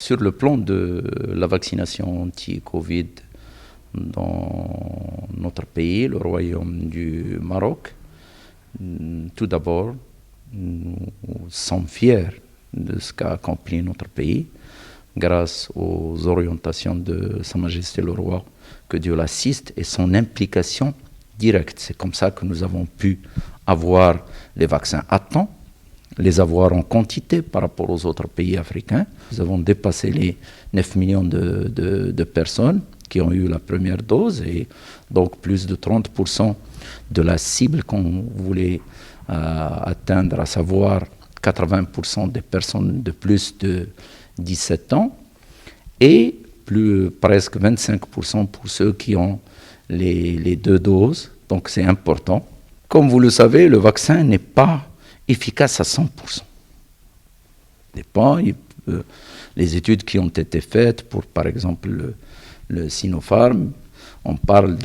Sur le plan de la vaccination anti-Covid dans notre pays, le Royaume du Maroc, tout d'abord, nous sommes fiers de ce qu'a accompli notre pays grâce aux orientations de Sa Majesté le Roi, que Dieu l'assiste, et son implication directe. C'est comme ça que nous avons pu avoir les vaccins à temps, les avoir en quantité par rapport aux autres pays africains. Nous avons dépassé les 9 millions de personnes qui ont eu la première dose, et donc plus de 30% de la cible qu'on voulait atteindre, à savoir 80% des personnes de plus de 17 ans, et presque 25% pour ceux qui ont les 2 doses. Donc c'est important. Comme vous le savez, le vaccin n'est pas efficace à 100%. Les études qui ont été faites pour, par exemple, le Sinopharm, on parle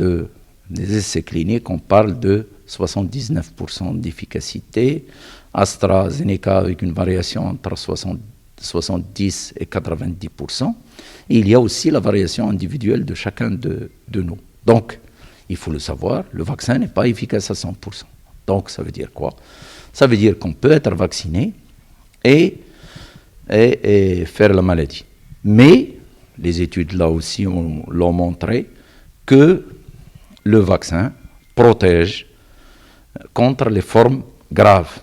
des essais cliniques, on parle de 79% d'efficacité. AstraZeneca avec une variation entre 70 et 90%. Et il y a aussi la variation individuelle de chacun de nous. Donc, il faut le savoir, le vaccin n'est pas efficace à 100%. Donc, ça veut dire quoi? Ça veut dire qu'on peut être vacciné et faire la maladie. Mais les études là aussi l'ont montré que le vaccin protège contre les formes graves.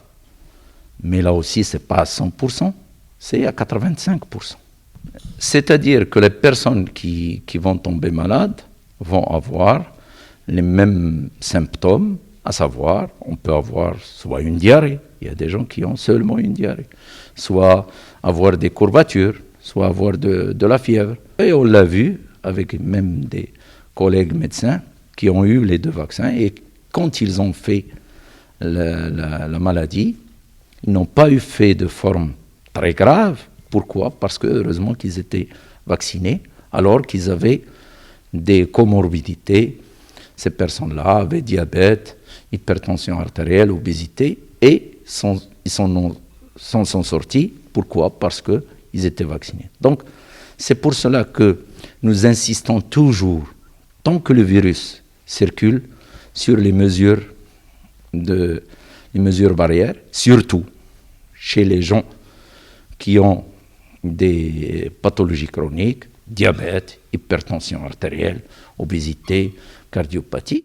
Mais là aussi, ce n'est pas à 100%, c'est à 85%. C'est-à-dire que les personnes qui vont tomber malades vont avoir les mêmes symptômes, à savoir, on peut avoir soit une diarrhée, il y a des gens qui ont seulement une diarrhée, soit avoir des courbatures, soit avoir de la fièvre. Et on l'a vu avec même des collègues médecins qui ont eu les 2 vaccins, et quand ils ont fait la maladie, ils n'ont pas eu fait de forme très grave. Pourquoi? Parce que heureusement qu'ils étaient vaccinés, alors qu'ils avaient des comorbidités. Ces personnes-là avaient diabète, hypertension artérielle, obésité, et ils sont sortis. Pourquoi? Parce qu'ils étaient vaccinés. Donc, c'est pour cela que nous insistons toujours, tant que le virus circule, sur les mesures barrières, surtout chez les gens qui ont des pathologies chroniques, diabète, hypertension artérielle, obésité, cardiopathie.